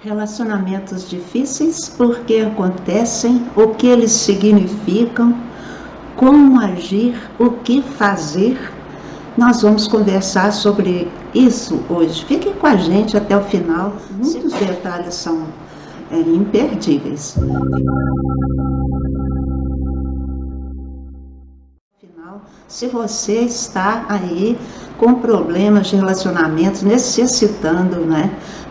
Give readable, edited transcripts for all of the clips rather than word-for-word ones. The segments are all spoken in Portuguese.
Relacionamentos difíceis, por que acontecem, o que eles significam, como agir, o que fazer. Nós vamos conversar sobre isso hoje. Fique com a gente até o final. Muitos detalhes são imperdíveis. Se você está aí com problemas de relacionamentos, necessitando,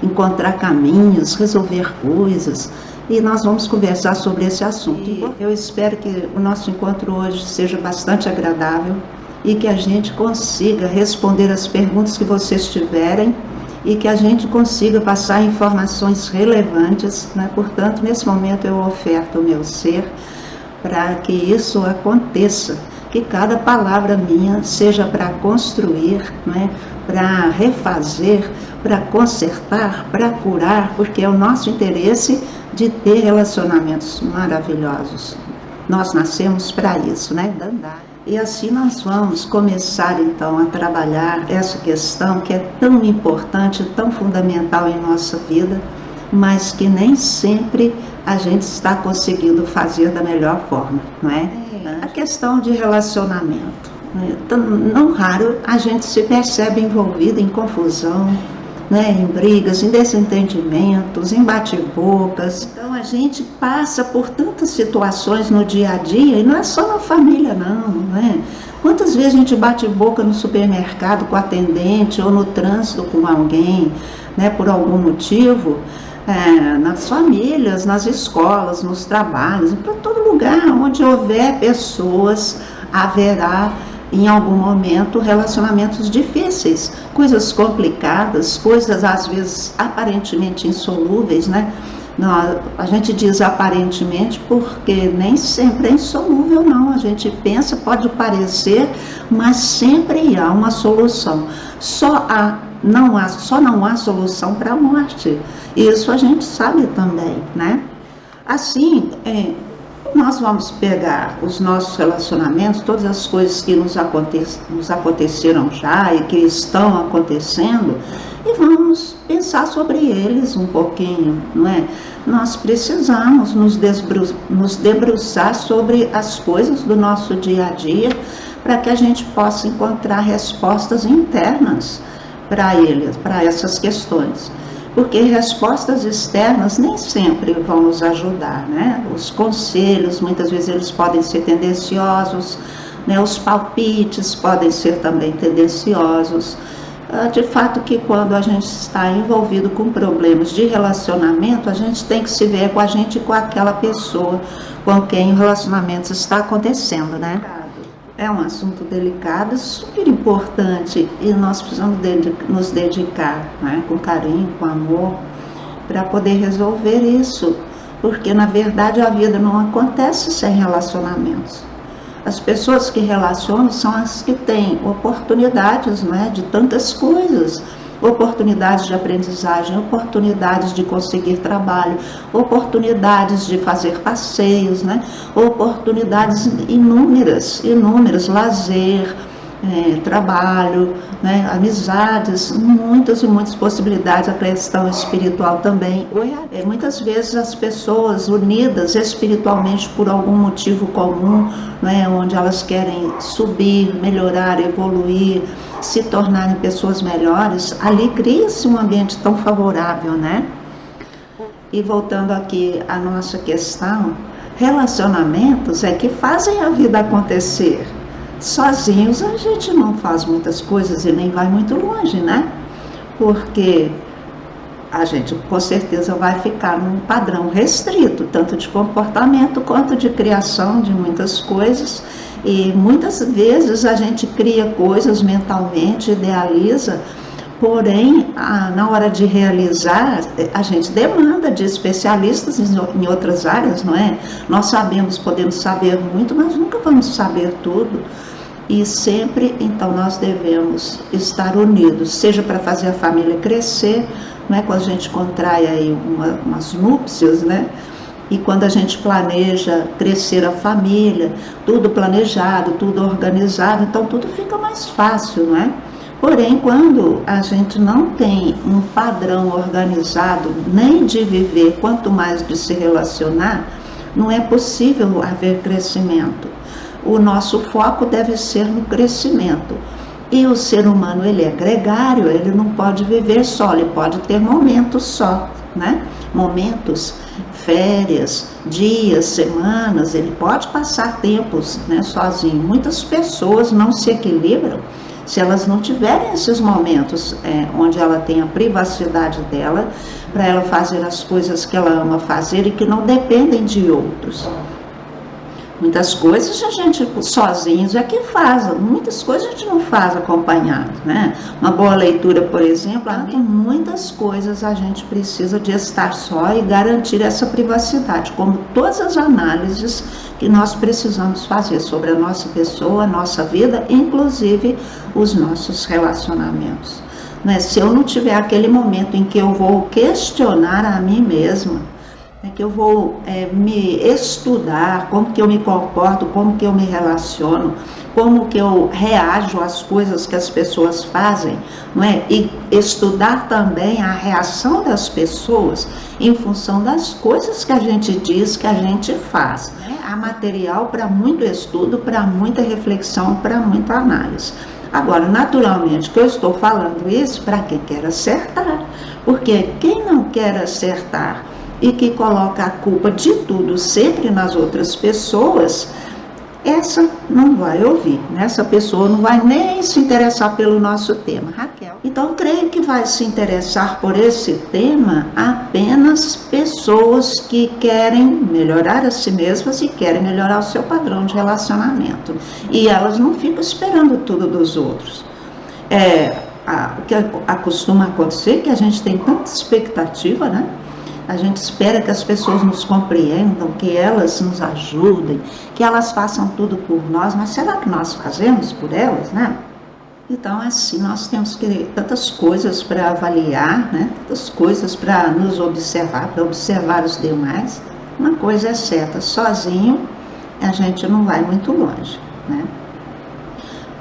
encontrar caminhos, resolver coisas, e nós vamos conversar sobre esse assunto. Eu espero que o nosso encontro hoje seja bastante agradável e que a gente consiga responder as perguntas que vocês tiverem e que a gente consiga passar informações relevantes, Portanto, nesse momento eu oferto o meu ser para que isso aconteça, que cada palavra minha seja para construir, para refazer, para consertar, para curar, porque é o nosso interesse de ter relacionamentos maravilhosos. Nós nascemos para isso, E assim nós vamos começar então a trabalhar essa questão que é tão importante, tão fundamental em nossa vida, mas que nem sempre a gente está conseguindo fazer da melhor forma, A questão de relacionamento. Não raro a gente se percebe envolvido em confusão, em brigas, em desentendimentos, em bate-bocas. Então a gente passa por tantas situações no dia a dia, e não é só na família não, Quantas vezes a gente bate boca no supermercado com o atendente ou no trânsito com alguém, por algum motivo, nas famílias, nas escolas, nos trabalhos, para todo lugar onde houver pessoas, haverá em algum momento relacionamentos difíceis, coisas complicadas, coisas às vezes aparentemente insolúveis, A gente diz aparentemente porque nem sempre é insolúvel não, a gente pensa, pode parecer, mas sempre há uma solução. Só não há solução para a morte, isso a gente sabe também, Assim, nós vamos pegar os nossos relacionamentos, todas as coisas que nos aconteceram já e que estão acontecendo, e vamos pensar sobre eles um pouquinho, Nós precisamos nos debruçar sobre as coisas do nosso dia a dia, para que a gente possa encontrar respostas internas para essas questões. Porque respostas externas nem sempre vão nos ajudar, Os conselhos, muitas vezes eles podem ser tendenciosos, Os palpites podem ser também tendenciosos. De fato que quando a gente está envolvido com problemas de relacionamento, a gente tem que se ver com a gente e com aquela pessoa com quem o relacionamento está acontecendo, É um assunto delicado, super importante, e nós precisamos nos dedicar, com carinho, com amor, para poder resolver isso, porque na verdade a vida não acontece sem relacionamentos. As pessoas que relacionam são as que têm oportunidades, de tantas coisas, oportunidades de aprendizagem, oportunidades de conseguir trabalho, oportunidades de fazer passeios, oportunidades inúmeras, lazer, trabalho, amizades, muitas e muitas possibilidades, a questão espiritual também. Muitas vezes as pessoas unidas espiritualmente por algum motivo comum, onde elas querem subir, melhorar, evoluir, se tornarem pessoas melhores, ali cria-se um ambiente tão favorável, E voltando aqui à nossa questão, relacionamentos é que fazem a vida acontecer. Sozinhos a gente não faz muitas coisas e nem vai muito longe, Porque a gente com certeza vai ficar num padrão restrito, tanto de comportamento quanto de criação de muitas coisas. E muitas vezes a gente cria coisas mentalmente, idealiza, porém, na hora de realizar, a gente demanda de especialistas em outras áreas, Nós podemos saber muito, mas nunca vamos saber tudo. E sempre, então, nós devemos estar unidos, seja para fazer a família crescer, quando a gente contrai aí umas núpcias, E quando a gente planeja crescer a família, tudo planejado, tudo organizado, então tudo fica mais fácil, Porém, quando a gente não tem um padrão organizado nem de viver, quanto mais de se relacionar, não é possível haver crescimento. O nosso foco deve ser no crescimento. E o ser humano, ele é gregário, ele não pode viver só, ele pode ter momentos só, né? Momentos, férias, dias, semanas, ele pode passar tempos, né, sozinho. Muitas pessoas não se equilibram se elas não tiverem esses momentos onde ela tem a privacidade dela, para ela fazer as coisas que ela ama fazer e que não dependem de outros. Muitas coisas a gente sozinhos é que faz, muitas coisas a gente não faz acompanhado, né? Uma boa leitura, por exemplo, muitas coisas a gente precisa de estar só e garantir essa privacidade, como todas as análises que nós precisamos fazer sobre a nossa pessoa, a nossa vida, inclusive os nossos relacionamentos. Né? Se eu não tiver aquele momento em que eu vou questionar a mim mesma, que eu vou me estudar, como que eu me comporto, como que eu me relaciono, como que eu reajo às coisas que as pessoas fazem, não é? E estudar também a reação das pessoas em função das coisas que a gente diz, que a gente faz. Há material para muito estudo, para muita reflexão, para muita análise. Agora, naturalmente, que eu estou falando isso para quem quer acertar, porque quem não quer acertar e que coloca a culpa de tudo sempre nas outras pessoas, essa não vai ouvir, né? Essa pessoa não vai nem se interessar pelo nosso tema, Raquel. Então, creio que vai se interessar por esse tema apenas pessoas que querem melhorar a si mesmas e querem melhorar o seu padrão de relacionamento. E elas não ficam esperando tudo dos outros. O que costuma acontecer é que a gente tem tanta expectativa, né? A gente espera que as pessoas nos compreendam, que elas nos ajudem, que elas façam tudo por nós, mas será que nós fazemos por elas, né? Então, assim, nós temos tantas coisas para avaliar, né? Tantas coisas para nos observar, para observar os demais. Uma coisa é certa, sozinho a gente não vai muito longe, né?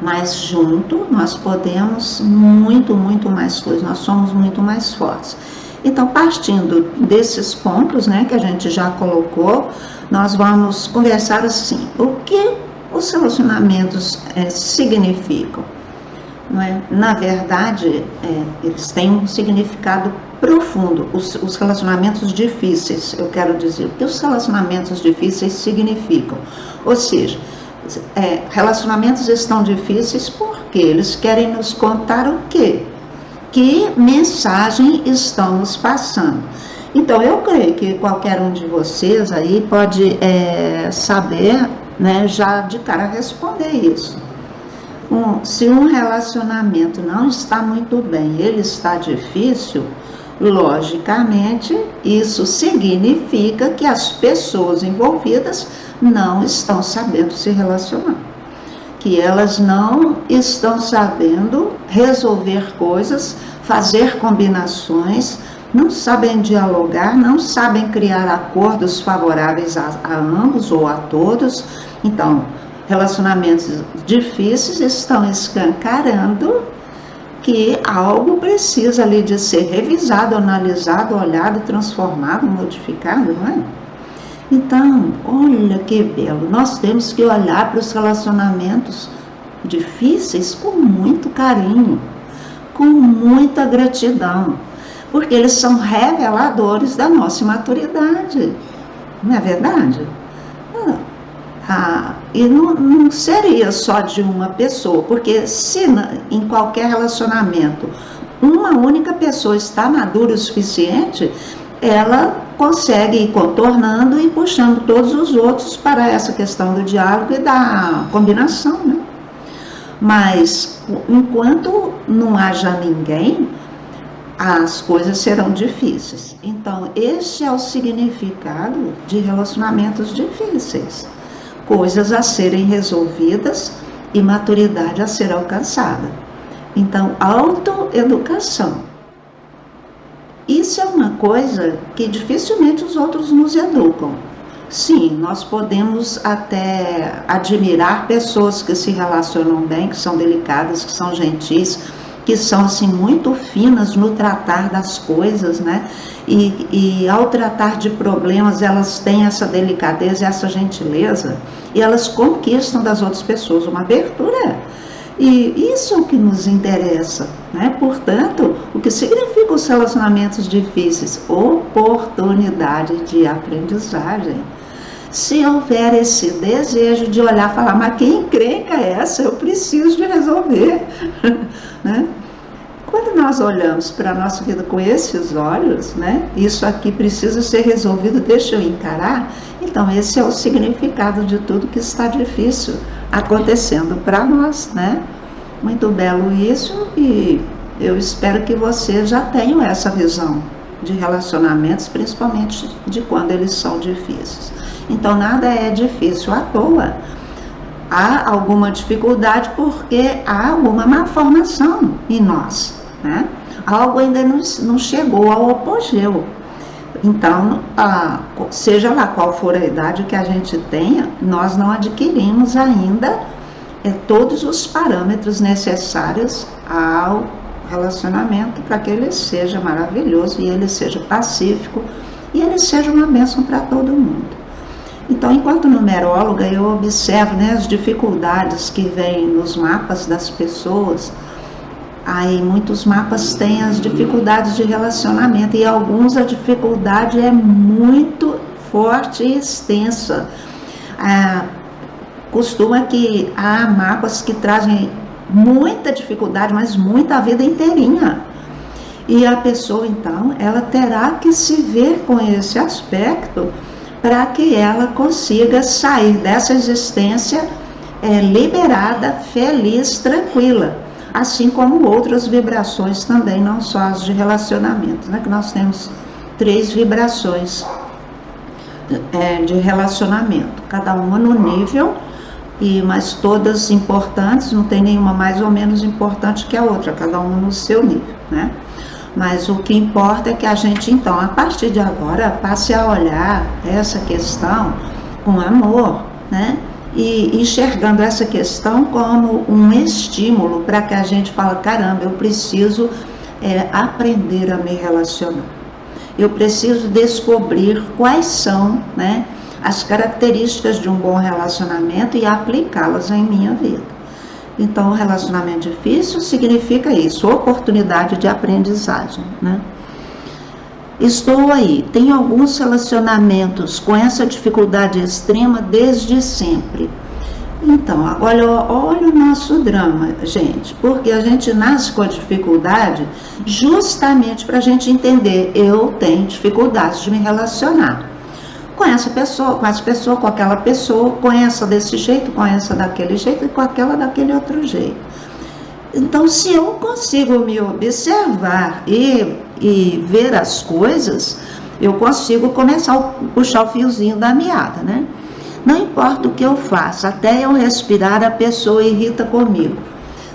Mas junto nós podemos muito, muito mais coisas, nós somos muito mais fortes. Então, partindo desses pontos, né, que a gente já colocou, nós vamos conversar assim, o que os relacionamentos significam? Não é? Na verdade, eles têm um significado profundo, os relacionamentos difíceis, eu quero dizer, o que os relacionamentos difíceis significam? Ou seja, relacionamentos estão difíceis porque eles querem nos contar o quê? Que mensagem estão nos passando. Então, eu creio que qualquer um de vocês aí pode saber, né, já de cara responder isso. Se um relacionamento não está muito bem, ele está difícil, logicamente, isso significa que as pessoas envolvidas não estão sabendo se relacionar. Que elas não estão sabendo resolver coisas, fazer combinações, não sabem dialogar, não sabem criar acordos favoráveis a ambos ou a todos. Então, relacionamentos difíceis estão escancarando que algo precisa ali de ser revisado, analisado, olhado, transformado, modificado, não é? Então, olha que belo, nós temos que olhar para os relacionamentos difíceis com muito carinho, com muita gratidão, porque eles são reveladores da nossa imaturidade, não é verdade? E não seria só de uma pessoa, porque se em qualquer relacionamento uma única pessoa está madura o suficiente, ela consegue ir contornando e puxando todos os outros para essa questão do diálogo e da combinação, né? Mas, enquanto não haja ninguém, as coisas serão difíceis. Então, esse é o significado de relacionamentos difíceis. Coisas a serem resolvidas e maturidade a ser alcançada. Então, autoeducação. Isso é uma coisa que dificilmente os outros nos educam. Sim, nós podemos até admirar pessoas que se relacionam bem, que são delicadas, que são gentis, que são assim muito finas no tratar das coisas, né? E ao tratar de problemas, elas têm essa delicadeza, essa gentileza, e elas conquistam das outras pessoas uma abertura. E isso é o que nos interessa, né? Portanto, o que significa os relacionamentos difíceis? Oportunidade de aprendizagem. Se houver esse desejo de olhar e falar, mas que encrenca é essa? Eu preciso de resolver. Né? Quando nós olhamos para a nossa vida com esses olhos, né? Isso aqui precisa ser resolvido, deixa eu encarar. Então esse é o significado de tudo que está difícil acontecendo para nós, né? Muito belo isso, e eu espero que vocês já tenham essa visão de relacionamentos, principalmente de quando eles são difíceis. Então nada é difícil à toa. Há alguma dificuldade porque há alguma malformação em nós, né? Algo ainda não chegou ao apogeu. Então, seja lá qual for a idade que a gente tenha, nós não adquirimos ainda todos os parâmetros necessários ao relacionamento para que ele seja maravilhoso e ele seja pacífico e ele seja uma bênção para todo mundo. Então, enquanto numeróloga, eu observo, né, as dificuldades que vêm nos mapas das pessoas. Aí, muitos mapas têm as dificuldades de relacionamento, e alguns a dificuldade é muito forte e extensa. Costuma que há mapas que trazem muita dificuldade, mas muita a vida inteirinha. E a pessoa, então, ela terá que se ver com esse aspecto para que ela consiga sair dessa existência liberada, feliz, tranquila. Assim como outras vibrações também, não só as de relacionamento, né? Que nós temos 3 vibrações de relacionamento, cada uma no nível, mas todas importantes, não tem nenhuma mais ou menos importante que a outra, cada uma no seu nível, né? Mas o que importa é que a gente, então, a partir de agora, passe a olhar essa questão com amor, né? E enxergando essa questão como um estímulo para que a gente fale, caramba, eu preciso aprender a me relacionar. Eu preciso descobrir quais são, né, as características de um bom relacionamento e aplicá-las em minha vida. Então, o relacionamento difícil significa isso, oportunidade de aprendizagem, né? Estou aí, tenho alguns relacionamentos com essa dificuldade extrema desde sempre. Então, olha o nosso drama, gente, porque a gente nasce com a dificuldade justamente para a gente entender, eu tenho dificuldades de me relacionar com essa pessoa, com aquela pessoa, com essa desse jeito, com essa daquele jeito e com aquela daquele outro jeito. Então, se eu consigo me observar e ver as coisas, eu consigo começar a puxar o fiozinho da meada, né? Não importa o que eu faça, até eu respirar, a pessoa irrita comigo.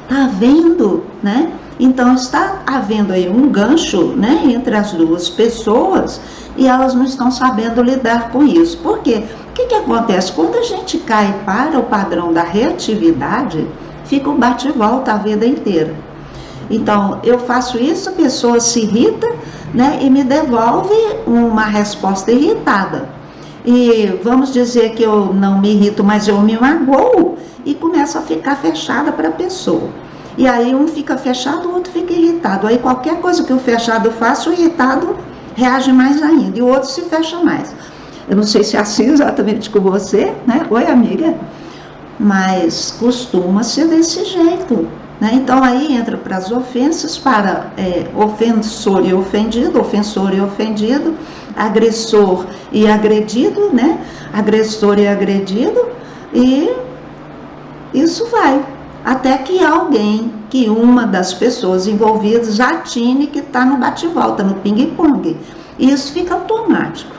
Tá vendo, né? Então, está havendo aí um gancho, né, entre as duas pessoas e elas não estão sabendo lidar com isso. Por quê? O que acontece? Quando a gente cai para o padrão da reatividade, fica um bate e volta a vida inteira. Então, eu faço isso, a pessoa se irrita, né, e me devolve uma resposta irritada. E vamos dizer que eu não me irrito, mas eu me magoo e começo a ficar fechada para a pessoa. E aí um fica fechado, o outro fica irritado. Aí qualquer coisa que o fechado faça, o irritado reage mais ainda, e o outro se fecha mais. Eu não sei se é assim exatamente com você, né? Oi, amiga. Mas costuma ser desse jeito, né? Então aí entra para as ofensas, para ofensor e ofendido, agressor e agredido, né? Agressor e agredido, e isso vai. Até que alguém, que uma das pessoas envolvidas atine que está no bate-volta, no ping-pong. E isso fica automático.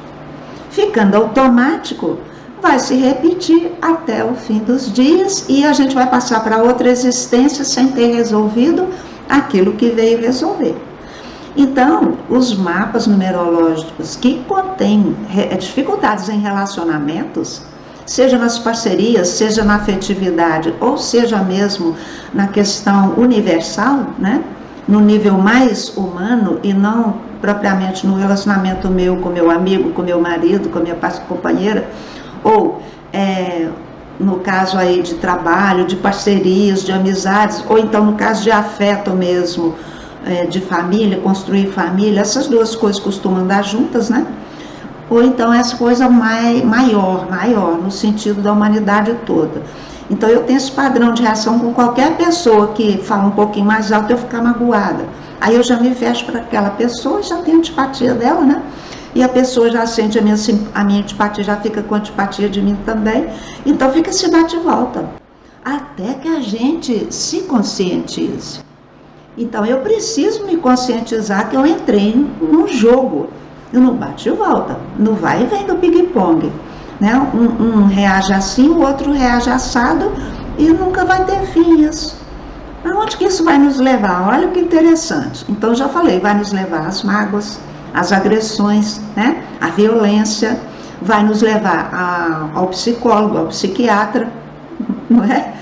Ficando automático, vai se repetir até o fim dos dias e a gente vai passar para outra existência sem ter resolvido aquilo que veio resolver. Então, os mapas numerológicos que contêm dificuldades em relacionamentos, seja nas parcerias, seja na afetividade, ou seja mesmo na questão universal, né? no nível mais humano e não propriamente no relacionamento meu com meu amigo, com meu marido, com a minha companheira, ou no caso aí de trabalho, de parcerias, de amizades, ou então no caso de afeto mesmo, de família, construir família, essas duas coisas costumam andar juntas, né? Ou então essa coisa maior, no sentido da humanidade toda. Então eu tenho esse padrão de reação com qualquer pessoa que fala um pouquinho mais alto, eu ficar magoada. Aí eu já me fecho para aquela pessoa, já tenho antipatia dela, né? E a pessoa já sente a minha antipatia, já fica com antipatia de mim também. Então fica esse bate-volta. Até que a gente se conscientize. Então eu preciso me conscientizar que eu entrei num jogo. Eu não bate e volta, não vai e vem do ping-pong. Né? Um reage assim, o outro reage assado e nunca vai ter fim isso. Aonde que isso vai nos levar? Olha que interessante. Então já falei, vai nos levar às mágoas, às agressões, né? À violência, vai nos levar ao psicólogo, ao psiquiatra, não é?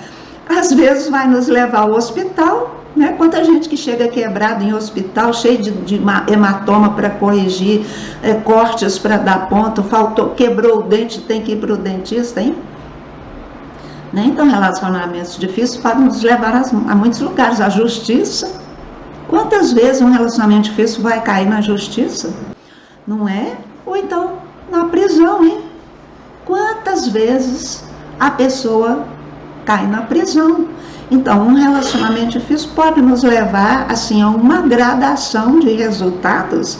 Às vezes vai nos levar ao hospital, né? Quanta gente que chega quebrado em hospital, cheio de hematoma para corrigir, cortes para dar ponto, quebrou o dente, tem que ir para o dentista, hein? Né? Então, relacionamentos difíceis podem nos levar a muitos lugares. A justiça, quantas vezes um relacionamento difícil vai cair na justiça? Não é? Ou então, na prisão, hein? Quantas vezes a pessoa cai na prisão? Então, um relacionamento difícil pode nos levar, assim, a uma gradação de resultados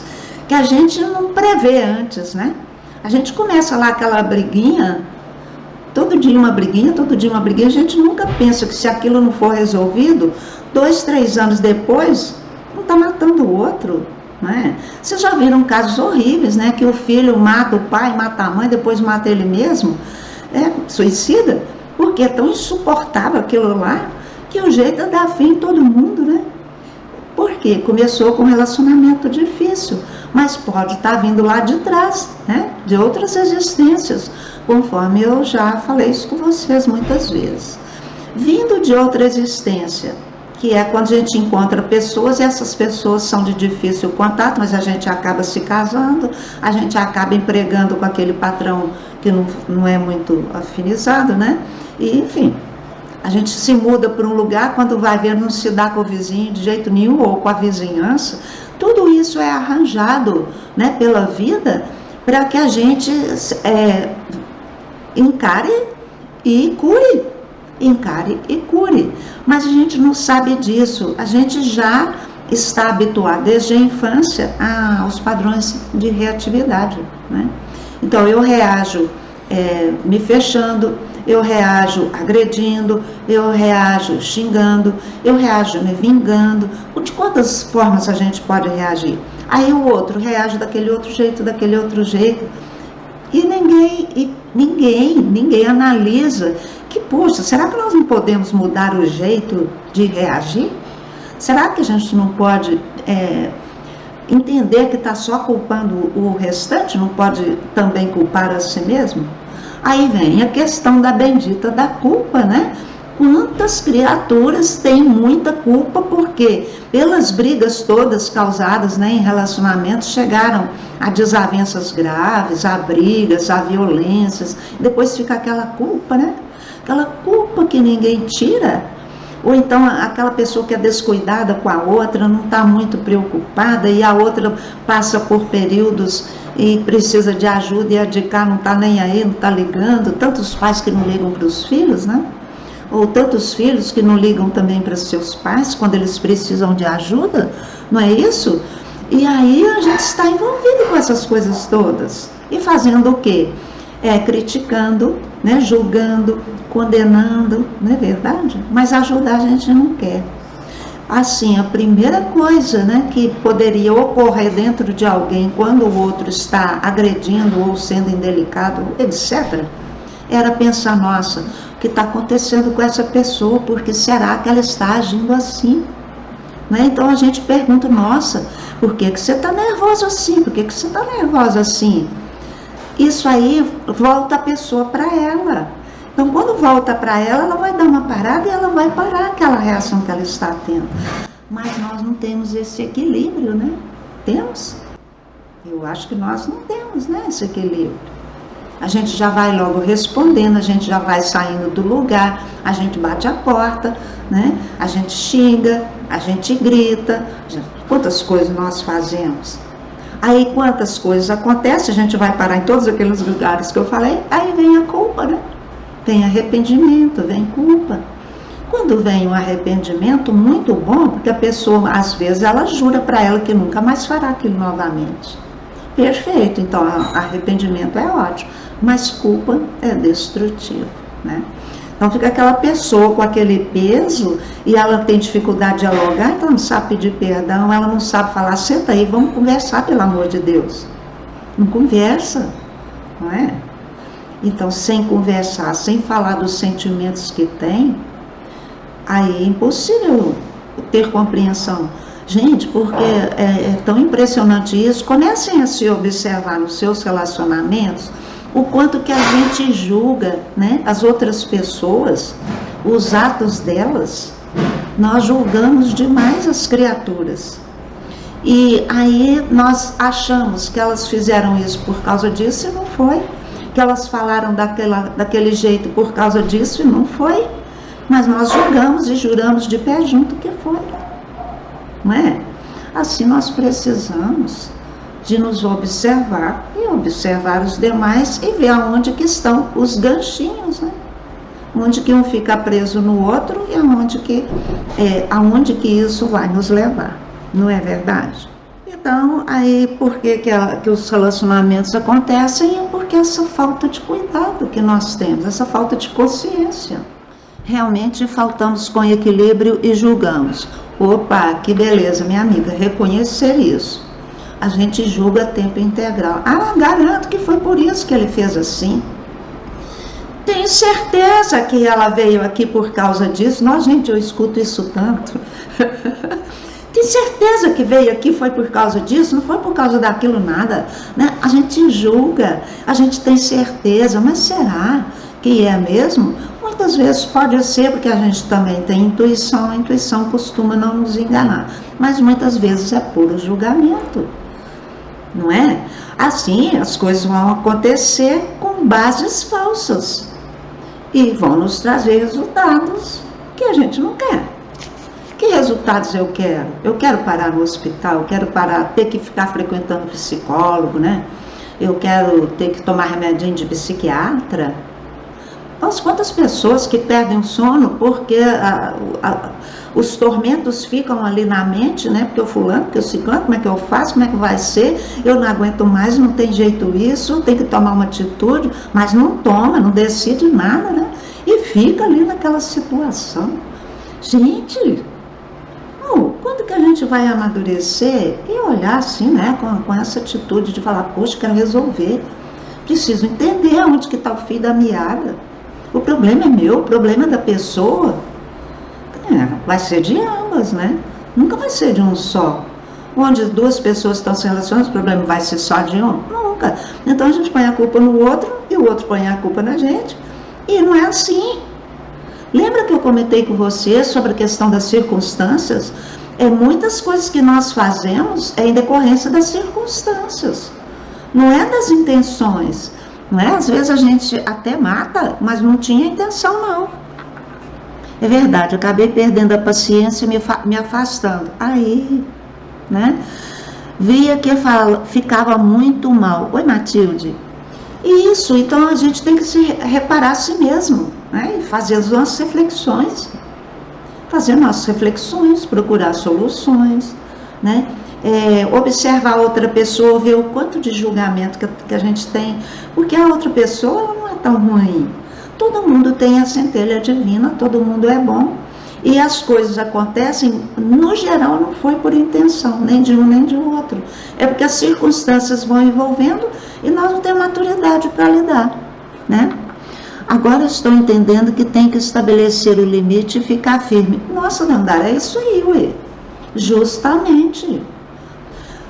que a gente não prevê antes, né? A gente começa lá aquela briguinha, todo dia uma briguinha, a gente nunca pensa que se aquilo não for resolvido, 2, 3 anos depois, um está matando o outro, né? Vocês já viram casos horríveis, né? Que o filho mata o pai, mata a mãe, depois mata ele mesmo, suicida, porque é tão insuportável aquilo lá, que o jeito é dar fim em todo mundo, né? Porque começou com um relacionamento difícil, mas pode estar vindo lá de trás, né? De outras existências, conforme eu já falei isso com vocês muitas vezes. Vindo de outra existência, que é quando a gente encontra pessoas, e essas pessoas são de difícil contato, mas a gente acaba se casando, a gente acaba empregando com aquele patrão que não é muito afinizado, né? E, enfim, a gente se muda para um lugar, quando vai ver, não se dá com o vizinho de jeito nenhum, ou com a vizinhança. Tudo isso é arranjado, né, pela vida, para que a gente encare e cure. Mas a gente não sabe disso, a gente já está habituado desde a infância aos padrões de reatividade, né? Então eu reajo me fechando, eu reajo agredindo, eu reajo xingando, eu reajo me vingando. De quantas formas a gente pode reagir? Aí o outro reage daquele outro jeito, e ninguém analisa que, poxa, será que nós não podemos mudar o jeito de reagir? Será que a gente não pode entender que está só culpando o restante, não pode também culpar a si mesmo? Aí vem a questão da bendita da culpa, né? Quantas criaturas têm muita culpa porque pelas brigas todas causadas, né, em relacionamentos, chegaram a desavenças graves, a brigas, a violências, depois fica aquela culpa, né? Aquela culpa que ninguém tira. Ou então aquela pessoa que é descuidada com a outra, não está muito preocupada, e a outra passa por períodos e precisa de ajuda, e a de cá não está nem aí, não está ligando. Tantos pais que não ligam para os filhos, né? Ou tantos filhos que não ligam também para seus pais quando eles precisam de ajuda, não é isso? E aí a gente está envolvido com essas coisas todas. E fazendo o quê? Criticando, né, julgando, condenando, não é verdade? Mas ajudar a gente não quer. Assim, a primeira coisa, né, que poderia ocorrer dentro de alguém quando o outro está agredindo ou sendo indelicado, etc., era pensar, nossa, o que está acontecendo com essa pessoa? Por que será que ela está agindo assim? Né? Então a gente pergunta, nossa, por que você está nervoso assim? Por que você está nervosa assim? Isso aí volta a pessoa para ela. Então, quando volta para ela, ela vai dar uma parada e ela vai parar aquela reação que ela está tendo. mas nós não temos esse equilíbrio, né? Temos? Eu acho que nós não temos, né, esse equilíbrio. A gente já vai logo respondendo, a gente já vai saindo do lugar, a gente bate a porta, né? A gente xinga, a gente grita, quantas coisas nós fazemos. Aí quantas coisas acontecem, a gente vai parar em todos aqueles lugares que eu falei, aí vem a culpa, né? Vem arrependimento, vem culpa. Quando vem um arrependimento muito bom, porque a pessoa, às vezes, ela jura para ela que nunca mais fará aquilo novamente. Perfeito, então arrependimento é ótimo, mas culpa é destrutivo, né? Então fica aquela pessoa com aquele peso e ela tem dificuldade de dialogar, então não sabe pedir perdão, ela não sabe falar, senta aí, vamos conversar, pelo amor de Deus. Não conversa, não é? Então, sem conversar, sem falar dos sentimentos que tem, aí é impossível ter compreensão. Gente, porque é tão impressionante isso. Comecem a se observar nos seus relacionamentos o quanto que a gente julga, né, as outras pessoas, os atos delas. Nós julgamos demais as criaturas. E aí nós achamos que elas fizeram isso por causa disso e não foi. Que elas falaram daquele jeito por causa disso e não foi. Mas nós julgamos e juramos de pé junto que foi. Não é? Assim nós precisamos de nos observar e observar os demais e ver aonde que estão os ganchinhos, né? Onde que um fica preso no outro e aonde que isso vai nos levar, não é verdade? Então, aí por que os relacionamentos acontecem? É porque essa falta de cuidado que nós temos, essa falta de consciência. Realmente faltamos com equilíbrio e julgamos. Opa, que beleza, minha amiga, reconhecer isso. A gente julga a tempo integral. Ah, garanto que foi por isso que ele fez assim. Tenho certeza que ela veio aqui por causa disso. Nossa, gente, eu escuto isso tanto. Tenho certeza que veio aqui foi por causa disso, não foi por causa daquilo nada, né? A gente julga, a gente tem certeza, mas será que é mesmo? Muitas vezes pode ser, porque a gente também tem intuição, a intuição costuma não nos enganar, mas muitas vezes é puro julgamento, não é? Assim as coisas vão acontecer com bases falsas e vão nos trazer resultados que a gente não quer. Que resultados eu quero? Eu quero parar no hospital, eu quero ter que ficar frequentando psicólogo, né? Eu quero ter que tomar remedinho de psiquiatra. Nossa, quantas pessoas que perdem o sono porque os tormentos ficam ali na mente, né? Porque o fulano, porque o ciclano, como é que eu faço, como é que vai ser? Eu não aguento mais, não tem jeito isso, tem que tomar uma atitude, mas não toma, não decide nada, né? E fica ali naquela situação. Gente, quando que a gente vai amadurecer e olhar assim, né? Com essa atitude de falar, poxa, quero resolver. Preciso entender onde que está o fio da meada. O problema é meu, o problema é da pessoa. Vai ser de ambas, né? Nunca vai ser de um só. Onde duas pessoas estão se relacionando, o problema vai ser só de um? Nunca. Então a gente põe a culpa no outro e o outro põe a culpa na gente. E não é assim. Lembra que eu comentei com você sobre a questão das circunstâncias? Muitas coisas que nós fazemos em decorrência das circunstâncias. Não é das intenções. Não é? Às vezes a gente até mata, mas não tinha intenção, não. É verdade, eu acabei perdendo a paciência e me afastando. Aí, né? Via que ficava muito mal. Oi, Matilde. Isso, então a gente tem que se reparar a si mesmo, né? E fazer as nossas reflexões. Fazer nossas reflexões, procurar soluções, né? Observar a outra pessoa, ver o quanto de julgamento que a gente tem, porque a outra pessoa ela não é tão ruim. Todo mundo tem a centelha divina, todo mundo é bom, e as coisas acontecem, no geral, não foi por intenção, nem de um nem de outro. É porque as circunstâncias vão envolvendo e nós não temos maturidade para lidar, né? Agora eu estou entendendo que tem que estabelecer o limite e ficar firme. Nossa, Dandara, é isso aí, ué. Justamente.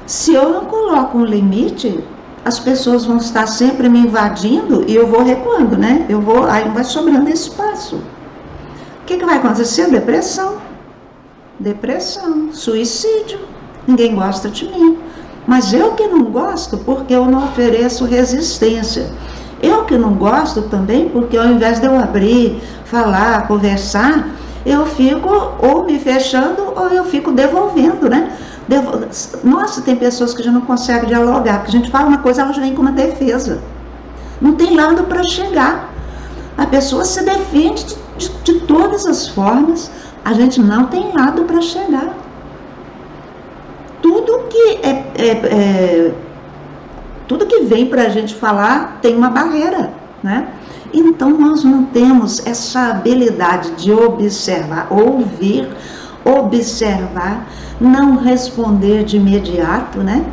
Se eu não coloco um limite, as pessoas vão estar sempre me invadindo e eu vou recuando, né? Aí não vai sobrando espaço. O que vai acontecer? Depressão. depressão, suicídio. Ninguém gosta de mim. Mas eu que não gosto porque eu não ofereço resistência. Eu que não gosto também porque ao invés de eu abrir, falar, conversar, eu fico ou me fechando ou eu fico devolvendo, né? Nossa, tem pessoas que já não conseguem dialogar, porque a gente fala uma coisa, ela já vem com uma defesa. Não tem lado para chegar. A pessoa se defende de todas as formas, a gente não tem lado para chegar. Tudo que vem para a gente falar tem uma barreira, né? Então nós não temos essa habilidade de observar, ouvir, observar, não responder de imediato, né?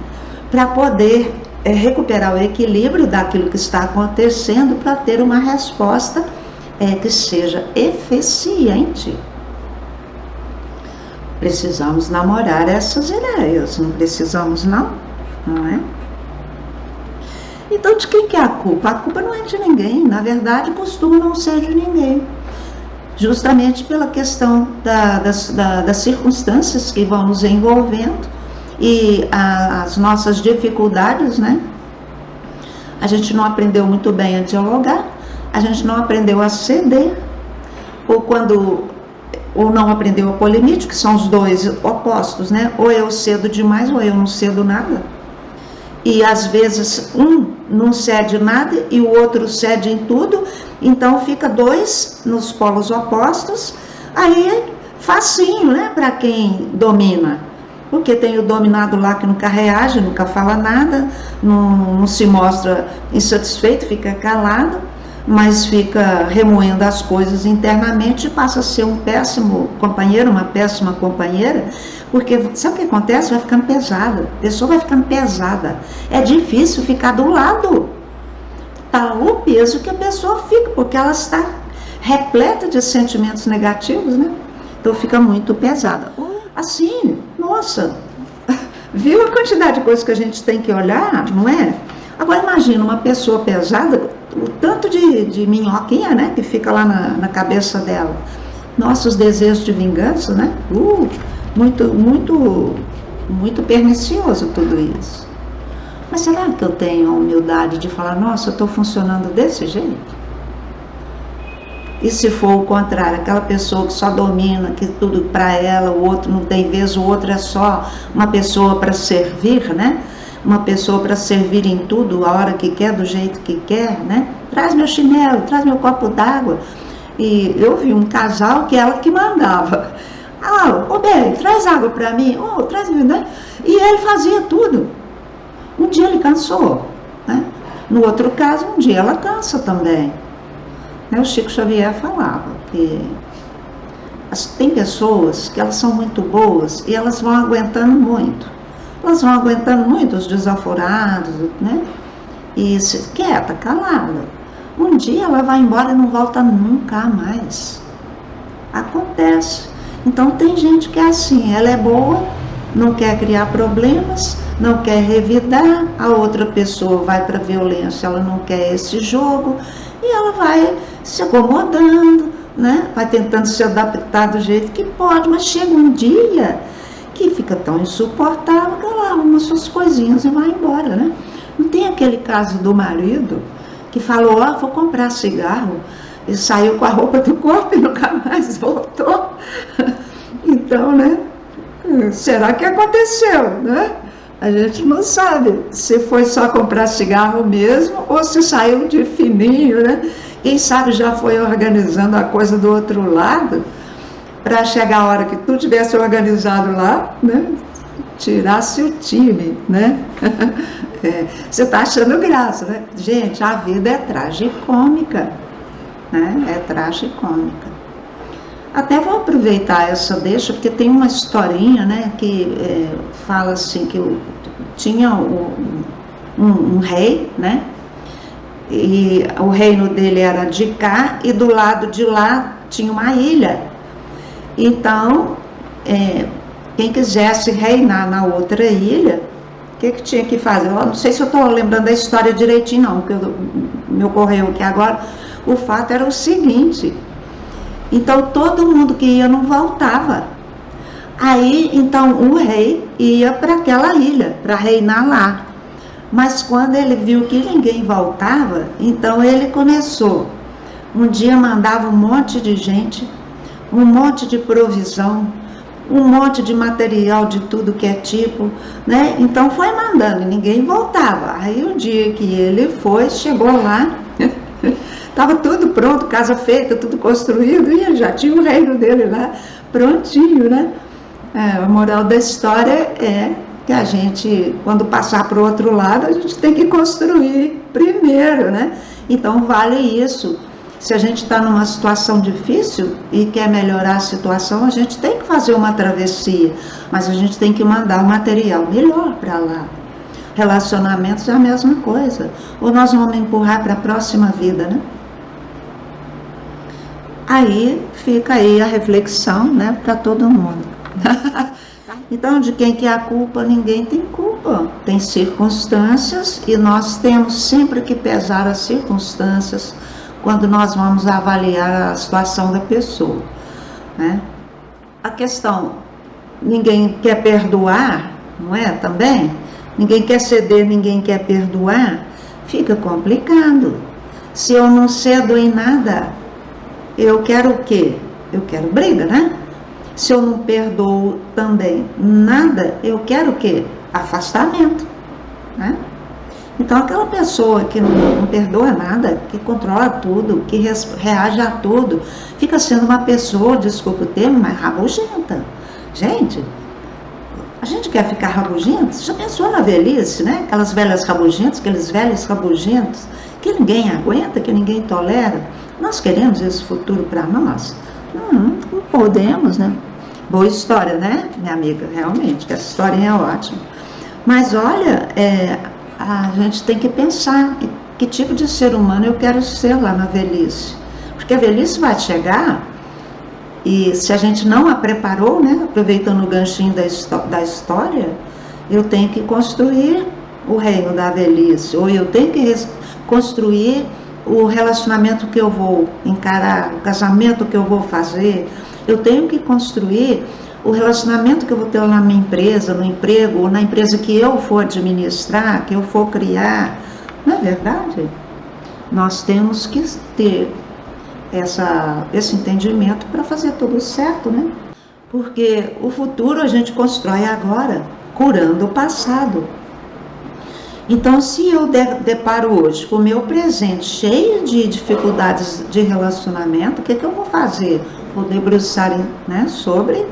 Para poder recuperar o equilíbrio daquilo que está acontecendo, para ter uma resposta que seja eficiente. Precisamos namorar essas ideias, não precisamos não é? Então, de quem que é a culpa? A culpa não é de ninguém, na verdade costuma não ser de ninguém, justamente pela questão das circunstâncias que vão nos envolvendo e as nossas dificuldades, né? A gente não aprendeu muito bem a dialogar, a gente não aprendeu a ceder, ou não aprendeu a pôr limite, que são os dois opostos, né? Ou eu cedo demais ou eu não cedo nada. E às vezes um não cede nada e o outro cede em tudo, então fica dois nos polos opostos, aí é facinho, né, para quem domina, porque tem o dominado lá que nunca reage, nunca fala nada, não se mostra insatisfeito, fica calado, mas fica remoendo as coisas internamente e passa a ser um péssimo companheiro, uma péssima companheira, porque sabe o que acontece? Vai ficando pesada, a pessoa vai ficando pesada, é difícil ficar do lado, tá o peso que a pessoa fica, porque ela está repleta de sentimentos negativos, né? Então fica muito pesada. Assim, nossa, viu a quantidade de coisas que a gente tem que olhar, não é? Agora imagina uma pessoa pesada, o tanto de minhoquinha, né, que fica lá na cabeça dela. Nossos desejos de vingança, né? Muito pernicioso tudo isso. Mas será que eu tenho a humildade de falar, nossa, eu estou funcionando desse jeito? E se for o contrário, aquela pessoa que só domina, que tudo para ela, o outro não tem vez, o outro é só uma pessoa para servir, né? Uma pessoa para servir em tudo, a hora que quer, do jeito que quer, né? Traz meu chinelo, traz meu copo d'água. E eu vi um casal que ela que mandava. Ô bem, traz água para mim, traz, né? E ele fazia tudo. Um dia ele cansou, né? No outro caso, um dia ela cansa também. O Chico Xavier falava que tem pessoas que elas são muito boas e elas vão aguentando muito. Elas vão aguentando muito os desaforados, né? E quieta, calada. Um dia ela vai embora e não volta nunca mais. Acontece. Então tem gente que é assim, ela é boa, não quer criar problemas, não quer revidar, a outra pessoa vai para a violência, ela não quer esse jogo, e ela vai se acomodando, né? Vai tentando se adaptar do jeito que pode, mas chega um dia que fica tão insuportável que ela arruma suas coisinhas e vai embora, né? Não tem aquele caso do marido que falou, vou comprar cigarro, e saiu com a roupa do corpo e nunca mais voltou. Então, né? Será que aconteceu, né? A gente não sabe se foi só comprar cigarro mesmo ou se saiu de fininho, né? Quem sabe já foi organizando a coisa do outro lado para chegar a hora que tudo tivesse organizado lá, né? Tirasse o time, né? Você está achando graça, né? Gente, a vida é tragicômica, né? É tragicômica. Até vou aproveitar essa deixa, porque tem uma historinha, né, que fala assim, que tinha um rei, né, e o reino dele era de cá, e do lado de lá tinha uma ilha. Então, quem quisesse reinar na outra ilha, o que tinha que fazer? Eu não sei se eu estou lembrando da história direitinho, não, porque me ocorreu aqui agora. O fato era o seguinte: então todo mundo que ia não voltava. Aí, então, o rei ia para aquela ilha, para reinar lá. Mas quando ele viu que ninguém voltava, então ele começou. Um dia mandava um monte de gente, um monte de provisão, um monte de material de tudo que é tipo, né? Então foi mandando, ninguém voltava. Aí o dia que ele foi, chegou lá, estava tudo pronto, casa feita, tudo construído, e já tinha o reino dele lá, prontinho, né? A moral da história é que a gente, quando passar para o outro lado, a gente tem que construir primeiro, né? Então vale isso. Se a gente está numa situação difícil e quer melhorar a situação, a gente tem que fazer uma travessia, mas a gente tem que mandar o material melhor para lá. Relacionamentos é a mesma coisa. Ou nós vamos empurrar para a próxima vida, né? Aí fica aí a reflexão, né, para todo mundo. Então, de quem que é a culpa? Ninguém tem culpa. Tem circunstâncias e nós temos sempre que pesar as circunstâncias quando nós vamos avaliar a situação da pessoa, né? A questão, ninguém quer perdoar, não é? Também, ninguém quer ceder, ninguém quer perdoar, fica complicado. Se eu não cedo em nada, eu quero o quê? Eu quero briga, né? Se eu não perdoo também nada, eu quero o quê? Afastamento, né? Então, aquela pessoa que não perdoa nada, que controla tudo, que reage a tudo, fica sendo uma pessoa, desculpa o termo, mas rabugenta. Gente, a gente quer ficar rabugento? Você já pensou na velhice, né? Aquelas velhas rabugentas, aqueles velhos rabugentos, que ninguém aguenta, que ninguém tolera. Nós queremos esse futuro para nós? Não podemos, né? Boa história, né, minha amiga? Realmente, que essa historinha é ótima. Mas olha, a gente tem que pensar que tipo de ser humano eu quero ser lá na velhice. Porque a velhice vai chegar e se a gente não a preparou, né, aproveitando o ganchinho da história, eu tenho que construir o reino da velhice, ou eu tenho que construir o relacionamento que eu vou encarar, o casamento que eu vou fazer. Eu tenho que construir o relacionamento que eu vou ter lá na minha empresa, no emprego, ou na empresa que eu for administrar, que eu for criar. Não é verdade? Nós temos que ter esse entendimento para fazer tudo certo, né? Porque o futuro a gente constrói agora, curando o passado. Então, se eu deparo hoje com o meu presente cheio de dificuldades de relacionamento, o que eu vou fazer? Vou debruçar, né, sobre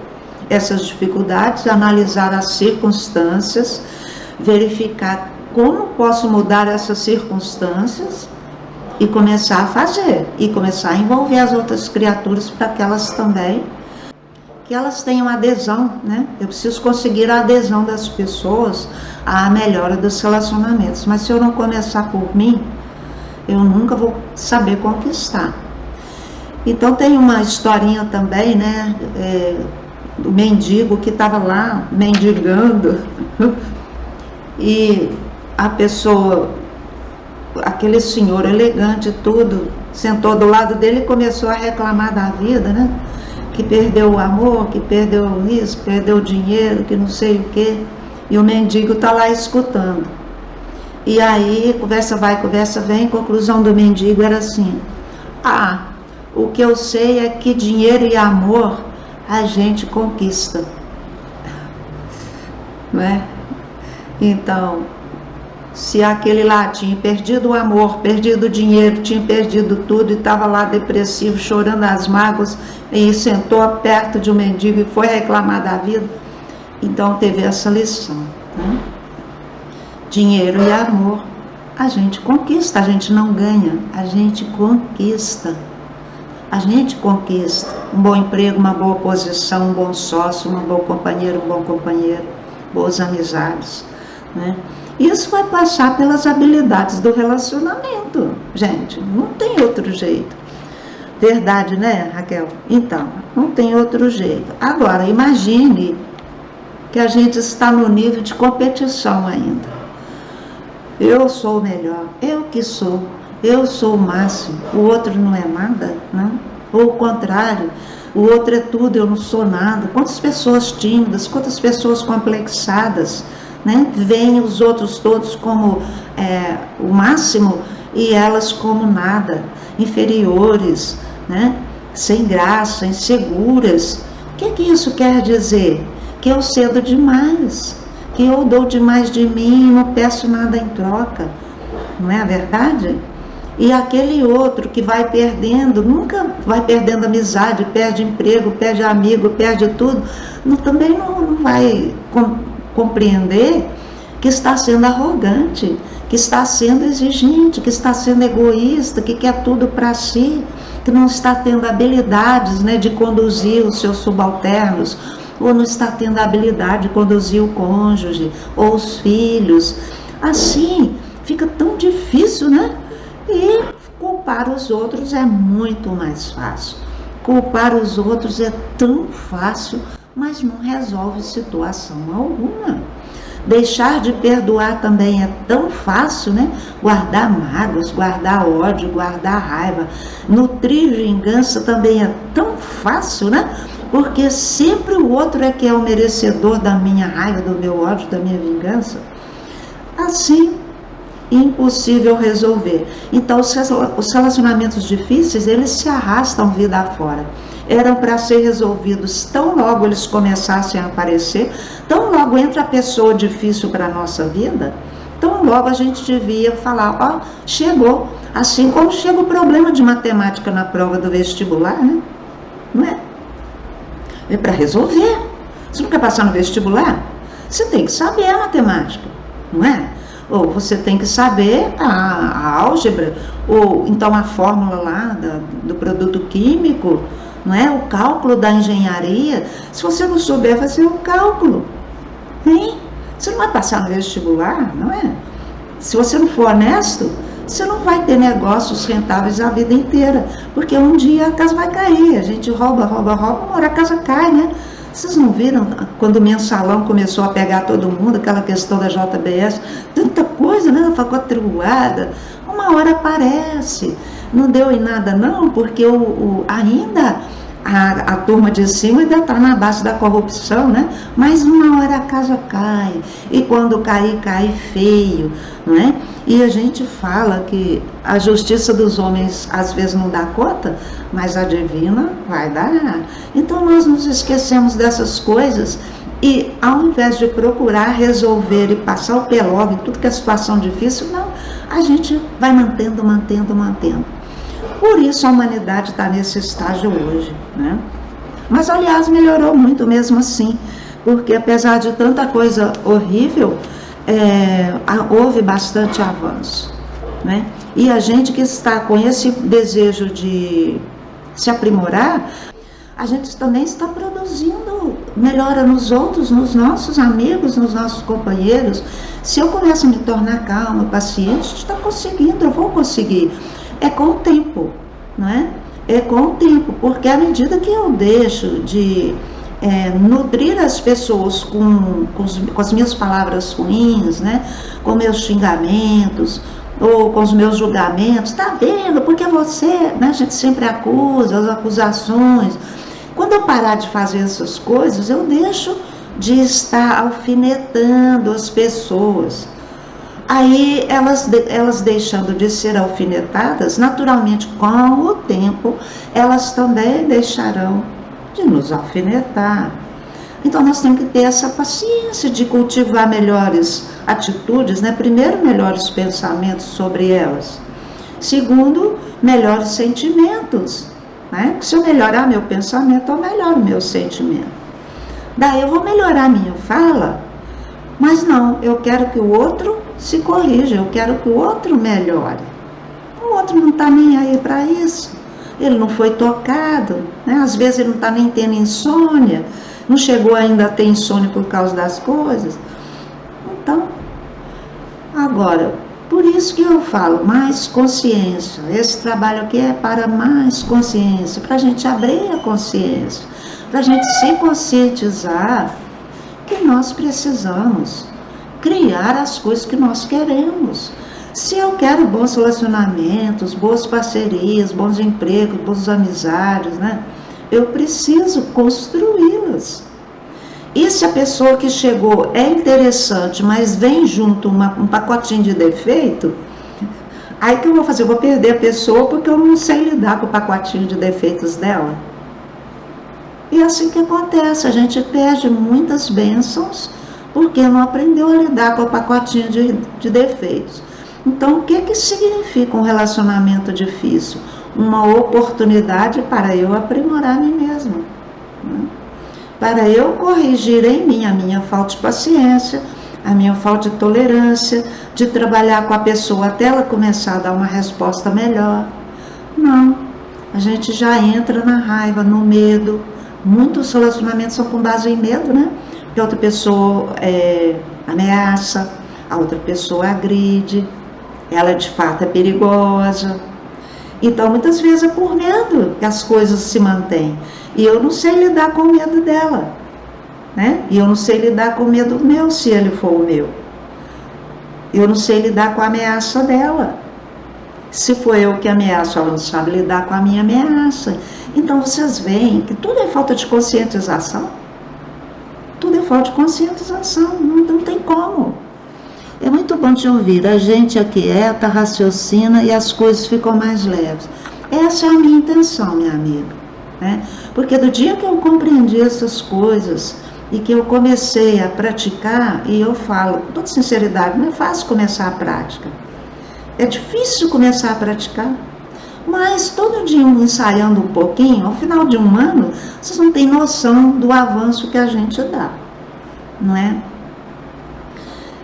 essas dificuldades, analisar as circunstâncias, verificar como posso mudar essas circunstâncias e começar a fazer, e começar a envolver as outras criaturas para que elas também, que elas tenham adesão, né? Eu preciso conseguir a adesão das pessoas à melhora dos relacionamentos, mas se eu não começar por mim, eu nunca vou saber conquistar. Então tem uma historinha também, né, do mendigo que estava lá mendigando e a pessoa, aquele senhor elegante tudo, sentou do lado dele e começou a reclamar da vida, né? Que perdeu o amor, que perdeu isso, perdeu o dinheiro, que não sei o quê. E o mendigo está lá escutando. E aí, conversa vai, conversa vem, conclusão do mendigo era assim: o que eu sei é que dinheiro e amor a gente conquista. Não é? Então, se aquele lá tinha perdido o amor, perdido o dinheiro, tinha perdido tudo e estava lá depressivo, chorando as mágoas, e sentou perto de um mendigo e foi reclamar da vida, então teve essa lição, né? Dinheiro e amor a gente conquista, a gente não ganha, a gente conquista. A gente conquista um bom emprego, uma boa posição, um bom sócio, uma boa companheira, um bom companheiro, boas amizades, né? Isso vai passar pelas habilidades do relacionamento, gente, não tem outro jeito. Verdade, né, Raquel? Então, não tem outro jeito. Agora, imagine que a gente está no nível de competição ainda. Eu sou o melhor, eu que sou. Eu sou o máximo, o outro não é nada, né? Ou o contrário, o outro é tudo, eu não sou nada. Quantas pessoas tímidas, quantas pessoas complexadas, né? Veem os outros todos como o máximo e elas como nada, inferiores, né? Sem graça, inseguras. O que isso quer dizer? Que eu cedo demais, que eu dou demais de mim e não peço nada em troca. Não é a verdade? E aquele outro que vai perdendo, nunca vai perdendo amizade, perde emprego, perde amigo, perde tudo, também não vai compreender que está sendo arrogante, que está sendo exigente, que está sendo egoísta, que quer tudo para si, que não está tendo habilidades, né, de conduzir os seus subalternos, ou não está tendo a habilidade de conduzir o cônjuge, ou os filhos. Assim, fica tão difícil, né? E culpar os outros é muito mais fácil. Culpar os outros é tão fácil, mas não resolve situação alguma. Deixar de perdoar também é tão fácil, né? Guardar mágoas, guardar ódio, guardar raiva. Nutrir vingança também é tão fácil, né? Porque sempre o outro é que é o merecedor da minha raiva, do meu ódio, da minha vingança. Assim, impossível resolver. Então, os relacionamentos difíceis, eles se arrastam vida afora. Eram para ser resolvidos tão logo eles começassem a aparecer, tão logo entra a pessoa difícil para a nossa vida, tão logo a gente devia falar, ó, chegou. Assim como chega o problema de matemática na prova do vestibular, né? Não é? É para resolver. Você não quer passar no vestibular? Você tem que saber a matemática, não é? Ou você tem que saber a álgebra, ou então a fórmula lá do produto químico, não é? O cálculo da engenharia. Se você não souber fazer o cálculo, hein? Você não vai passar no vestibular, não é? Se você não for honesto, você não vai ter negócios rentáveis a vida inteira, porque um dia a casa vai cair, a gente rouba, uma hora a casa cai, né? Vocês não viram quando o mensalão começou a pegar todo mundo, aquela questão da JBS, tanta coisa, né? Falcatrua, uma hora aparece. Não deu em nada não, porque ainda a turma de cima ainda está na base da corrupção, né? Mas uma hora a casa cai, e quando cair, cai feio, não é? E a gente fala que a justiça dos homens às vezes não dá conta, mas a divina vai dar. Então nós nos esquecemos dessas coisas e ao invés de procurar resolver e passar o pé logo em tudo que é situação difícil, não, a gente vai mantendo. Por isso a humanidade está nesse estágio hoje, né? Mas aliás melhorou muito mesmo assim, porque apesar de tanta coisa horrível, houve bastante avanço, né? E a gente que está com esse desejo de se aprimorar, a gente também está produzindo melhora nos outros, nos nossos amigos, nos nossos companheiros. Se eu começo a me tornar calma, paciente, está conseguindo, eu vou conseguir. É com o tempo, não é? É com o tempo, porque à medida que eu deixo de nutrir as pessoas com as minhas palavras ruins, né? Com meus xingamentos, ou com os meus julgamentos, tá vendo? Porque você, né? A gente sempre acusa, as acusações. Quando eu parar de fazer essas coisas, eu deixo de estar alfinetando as pessoas. Aí elas deixando de ser alfinetadas, naturalmente com o tempo, elas também deixarão de nos alfinetar. Então nós temos que ter essa paciência de cultivar melhores atitudes, né? Primeiro, melhores pensamentos sobre elas. Segundo, melhores sentimentos, né? Se eu melhorar meu pensamento, eu melhoro meu sentimento. Daí eu vou melhorar minha fala, mas não, eu quero que o outro se corrija, eu quero que o outro melhore. O outro não está nem aí para isso, ele não foi tocado, né? Às vezes ele não está nem tendo insônia, não chegou ainda a ter insônia por causa das coisas. Então, agora, por isso que eu falo, mais consciência. Esse trabalho aqui é para mais consciência, para a gente abrir a consciência, para a gente se conscientizar que nós precisamos criar as coisas que nós queremos. Se eu quero bons relacionamentos, boas parcerias, bons empregos, boas amizades, né? eu preciso construí-las. E se a pessoa que chegou é interessante, mas vem junto um pacotinho de defeito, aí que eu vou fazer? Eu vou perder a pessoa porque eu não sei lidar com o pacotinho de defeitos dela. E é assim que acontece, a gente perde muitas bênçãos porque não aprendeu a lidar com o pacotinho de defeitos. Então, o que significa um relacionamento difícil? Uma oportunidade para eu aprimorar a mim mesma, né? Para eu corrigir em mim a minha falta de paciência, a minha falta de tolerância, de trabalhar com a pessoa até ela começar a dar uma resposta melhor. Não, a gente já entra na raiva, no medo. Muitos relacionamentos são com base em medo, né? Que a outra pessoa ameaça, a outra pessoa agride, ela de fato é perigosa. Então, muitas vezes é por medo que as coisas se mantêm. E eu não sei lidar com o medo dela, né? E eu não sei lidar com o medo meu, se ele for o meu. Eu não sei lidar com a ameaça dela. Se for eu que ameaço, ela não sabe lidar com a minha ameaça. Então, vocês veem que tudo é falta de conscientização. Tudo é falta de conscientização, não tem como. É muito bom te ouvir, a gente aquieta, raciocina e as coisas ficam mais leves. Essa é a minha intenção, minha amiga, né? Porque do dia que eu compreendi essas coisas e que eu comecei a praticar, e eu falo com toda sinceridade, não é fácil começar a prática. É difícil começar a praticar. Mas todo dia ensaiando um pouquinho, ao final de um ano, vocês não têm noção do avanço que a gente dá, não é?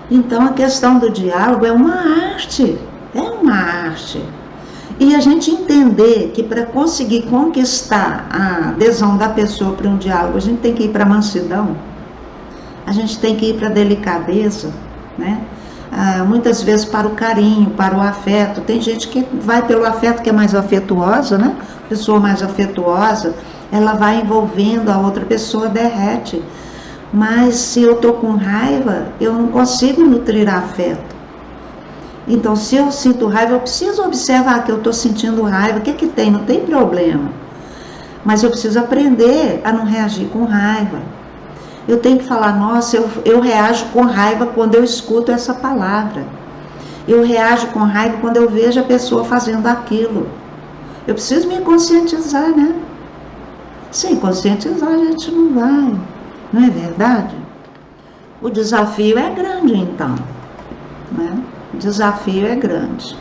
Então, a questão do diálogo é uma arte, E a gente entender que para conseguir conquistar a adesão da pessoa para um diálogo, a gente tem que ir para a mansidão, a gente tem que ir para a delicadeza, né? Muitas vezes para o carinho, para o afeto. Tem gente que vai pelo afeto, que é mais afetuosa, né? Pessoa mais afetuosa, ela vai envolvendo a outra pessoa, derrete. Mas se eu estou com raiva, eu não consigo nutrir afeto. Então, se eu sinto raiva, eu preciso observar que eu estou sentindo raiva. O que que tem? Não tem problema. Mas eu preciso aprender a não reagir com raiva. Eu tenho que falar, nossa, eu reajo com raiva quando eu escuto essa palavra. Eu reajo com raiva quando eu vejo a pessoa fazendo aquilo. Eu preciso me conscientizar, né? Sem conscientizar, a gente não vai. Não é verdade? O desafio é grande, então, né? O desafio é grande.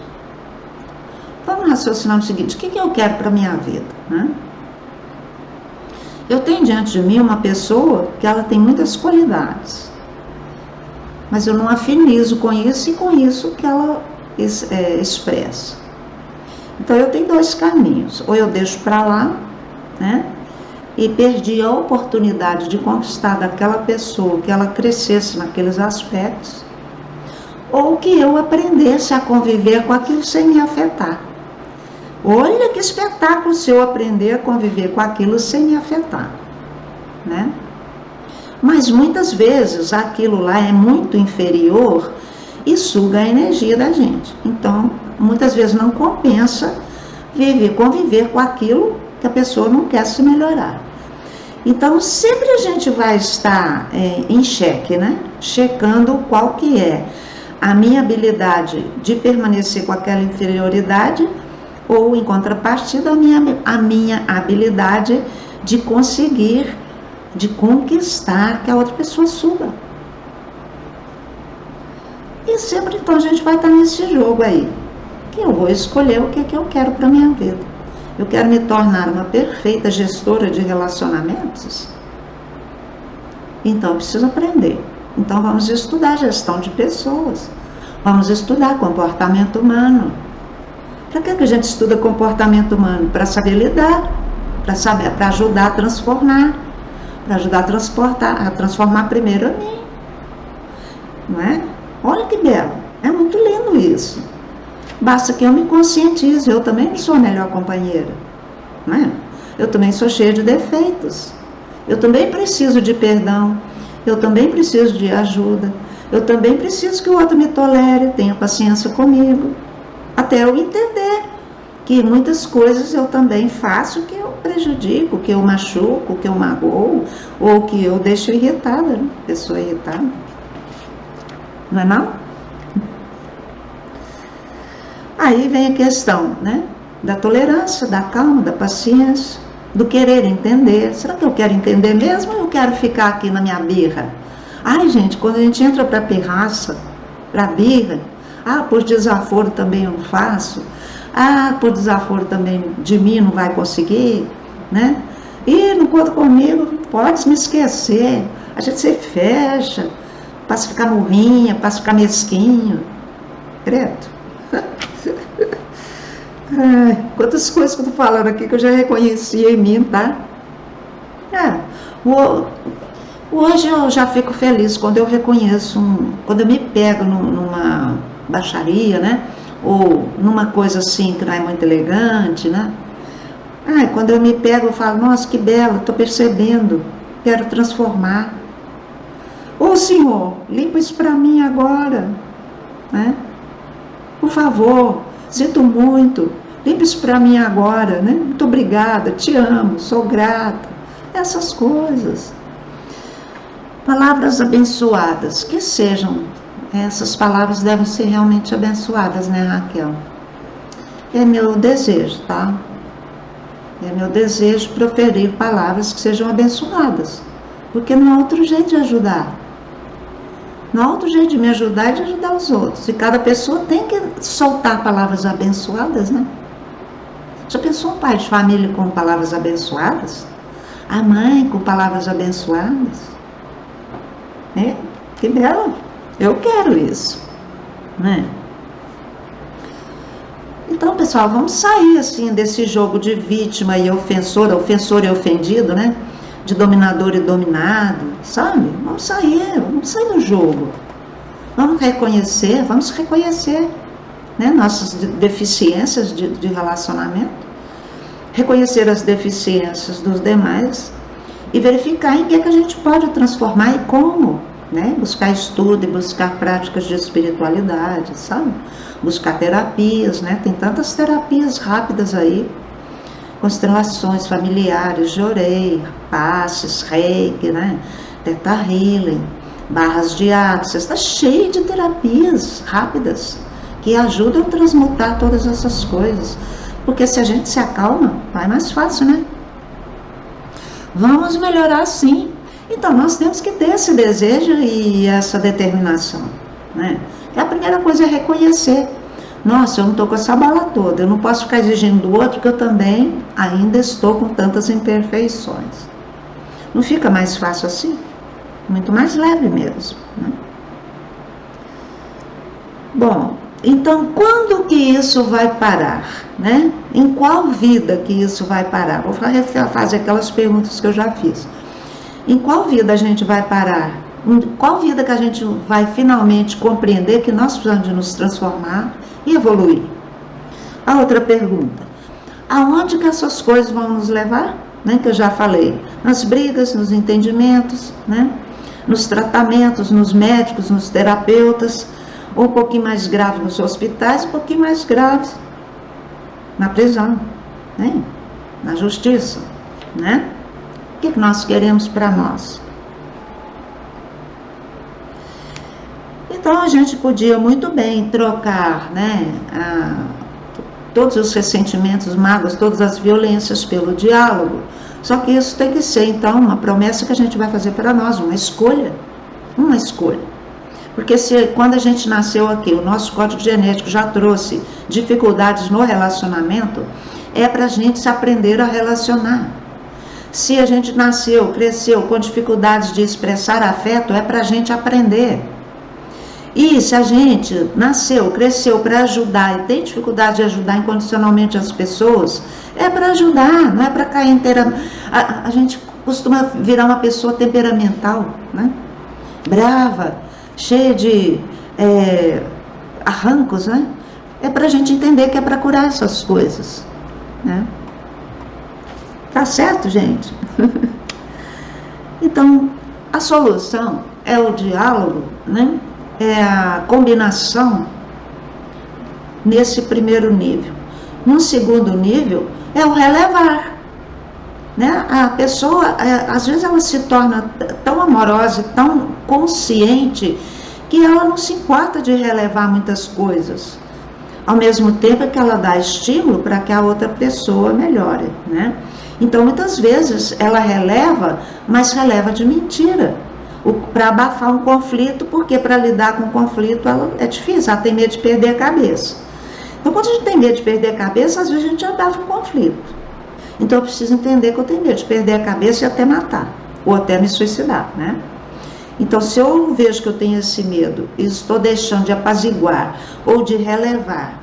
Vamos raciocinar o seguinte: o que eu quero para a minha vida, né? Eu tenho diante de mim uma pessoa que ela tem muitas qualidades, mas eu não afinizo com isso e com isso que ela expressa. Então eu tenho dois caminhos: ou eu deixo para lá, né? E perdi a oportunidade de conquistar daquela pessoa que ela crescesse naqueles aspectos, ou que eu aprendesse a conviver com aquilo sem me afetar. Olha que espetáculo se eu aprender a conviver com aquilo sem me afetar, né? Mas muitas vezes aquilo lá é muito inferior e suga a energia da gente. Então, muitas vezes não compensa conviver com aquilo que a pessoa não quer se melhorar. Então, sempre a gente vai estar em xeque, né? Checando qual que é a minha habilidade de permanecer com aquela inferioridade, ou, em contrapartida, a minha habilidade de conseguir, de conquistar que a outra pessoa suba. E sempre, então, a gente vai estar nesse jogo aí, que eu vou escolher o que eu quero para a minha vida. Eu quero me tornar uma perfeita gestora de relacionamentos? Então, eu preciso aprender. Então, vamos estudar gestão de pessoas. Vamos estudar comportamento humano. Para que a gente estuda comportamento humano? Para saber lidar, para ajudar a transformar, para ajudar a transformar primeiro a mim. Não é? Olha que belo, é muito lindo isso. Basta que eu me conscientize, eu também não sou a melhor companheira, não é? Eu também sou cheia de defeitos, eu também preciso de perdão, eu também preciso de ajuda, eu também preciso que o outro me tolere, tenha paciência comigo, até eu entender que muitas coisas eu também faço que eu prejudico, que eu machuco, que eu magoo, ou que eu deixo irritada, né? Pessoa irritada. Não é não? Aí vem a questão, né? Da tolerância, da calma, da paciência, do querer entender. Será que eu quero entender mesmo ou eu quero ficar aqui na minha birra? Ai, gente, quando a gente entra para pirraça, para birra, por desaforo também eu não faço, por desaforo também de mim não vai conseguir, né? E não conta comigo, pode me esquecer. A gente se fecha, passa a ficar morrinha, passa a ficar mesquinho. Credo. Quantas coisas que eu tô falando aqui que eu já reconheci em mim, tá? Hoje eu já fico feliz quando eu reconheço, quando eu me pego numa baixaria, né? Ou numa coisa assim que não é muito elegante, né? Quando eu me pego, eu falo, nossa, que belo, estou percebendo, quero transformar. Ô Senhor, limpa isso para mim agora, né? Por favor, sinto muito, limpa isso para mim agora, né? Muito obrigada, te amo, sou grata. Essas coisas. Palavras abençoadas, que sejam, essas palavras devem ser realmente abençoadas, né, Raquel? É meu desejo, tá? É meu desejo proferir palavras que sejam abençoadas, porque não há outro jeito de ajudar. Não há outro jeito de me ajudar e de ajudar os outros. E cada pessoa tem que soltar palavras abençoadas, né? Já pensou um pai de família com palavras abençoadas? A mãe com palavras abençoadas? Que belo! Eu quero isso, né? Então, pessoal, vamos sair assim desse jogo de vítima e ofensora, ofensor e ofendido, né? De dominador e dominado, sabe? Vamos sair do jogo. Vamos reconhecer, né? Nossas deficiências de relacionamento, reconhecer as deficiências dos demais e verificar em que a gente pode transformar e como, né? Buscar estudo e buscar práticas de espiritualidade, sabe? Buscar terapias, né? Tem tantas terapias rápidas aí, constelações familiares, jorei, passes, reiki, né? Theta Healing, barras de axis, está cheio de terapias rápidas que ajudam a transmutar todas essas coisas, porque se a gente se acalma, vai mais fácil, né? Vamos melhorar sim. Então nós temos que ter esse desejo e essa determinação, né? E a primeira coisa é reconhecer. Nossa, eu não estou com essa bala toda, eu não posso ficar exigindo do outro que eu também ainda estou com tantas imperfeições. Não fica mais fácil assim? Muito mais leve mesmo, né? Bom, então quando que isso vai parar, né? Em qual vida que isso vai parar? Vou fazer aquelas perguntas que eu já fiz. Em qual vida a gente vai parar? Em qual vida que a gente vai finalmente compreender que nós precisamos de nos transformar e evoluir? A outra pergunta, aonde que essas coisas vão nos levar? Né, que eu já falei, nas brigas, nos entendimentos, né, nos tratamentos, nos médicos, nos terapeutas, ou um pouquinho mais grave nos hospitais, um pouquinho mais grave na prisão, né, na justiça, né? O que nós queremos para nós? Então a gente podia muito bem trocar, né, todos os ressentimentos, mágoas, todas as violências pelo diálogo. Só que isso tem que ser, então, uma promessa que a gente vai fazer para nós, uma escolha. Porque quando a gente nasceu aqui, o nosso código genético já trouxe dificuldades no relacionamento, é para a gente se aprender a relacionar. Se a gente nasceu, cresceu com dificuldades de expressar afeto, é para a gente aprender. E se a gente nasceu, cresceu para ajudar e tem dificuldade de ajudar incondicionalmente as pessoas, é para ajudar, não é para cair inteira. A gente costuma virar uma pessoa temperamental, né? Brava, cheia de arrancos, né? É para a gente entender que é para curar essas coisas, né? Tá certo, gente? Então, a solução é o diálogo, né? É a combinação nesse primeiro nível. Num segundo nível, é o relevar. Né? A pessoa, às vezes ela se torna tão amorosa, tão consciente, que ela não se importa de relevar muitas coisas. Ao mesmo tempo que ela dá estímulo para que a outra pessoa melhore, né? Então, muitas vezes, ela releva, mas releva de mentira, para abafar um conflito, porque para lidar com o conflito é difícil, ela tem medo de perder a cabeça. Então, quando a gente tem medo de perder a cabeça, às vezes a gente abafa um conflito. Então, eu preciso entender que eu tenho medo de perder a cabeça e até matar, ou até me suicidar, né? Então, se eu vejo que eu tenho esse medo e estou deixando de apaziguar ou de relevar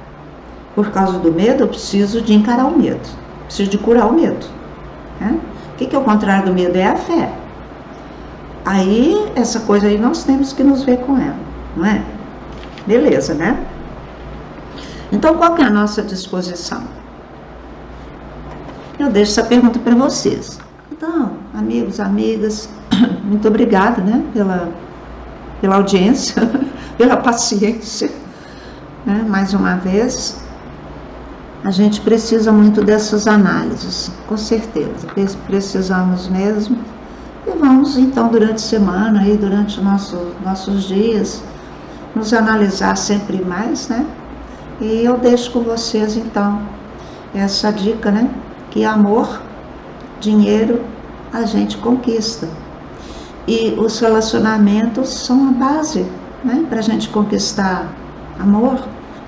por causa do medo, eu preciso de encarar o medo, preciso de curar o medo. Né? O que é o contrário do medo? É a fé. Aí, essa coisa aí, nós temos que nos ver com ela, não é? Beleza, né? Então, qual que é a nossa disposição? Eu deixo essa pergunta para vocês. Então, amigos, amigas, muito obrigada, né, pela audiência, pela paciência, né? Mais uma vez, a gente precisa muito dessas análises, com certeza, precisamos mesmo, e vamos então durante a semana, e durante nossos dias, nos analisar sempre mais, né, e eu deixo com vocês então, essa dica, né, que amor, dinheiro, a gente conquista. E os relacionamentos são a base, né, para a gente conquistar amor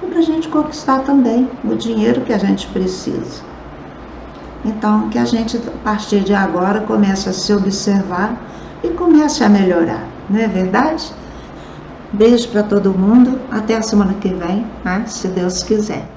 e para a gente conquistar também o dinheiro que a gente precisa. Então, que a gente, a partir de agora, comece a se observar e comece a melhorar, não é verdade? Beijo para todo mundo, até a semana que vem, né, se Deus quiser.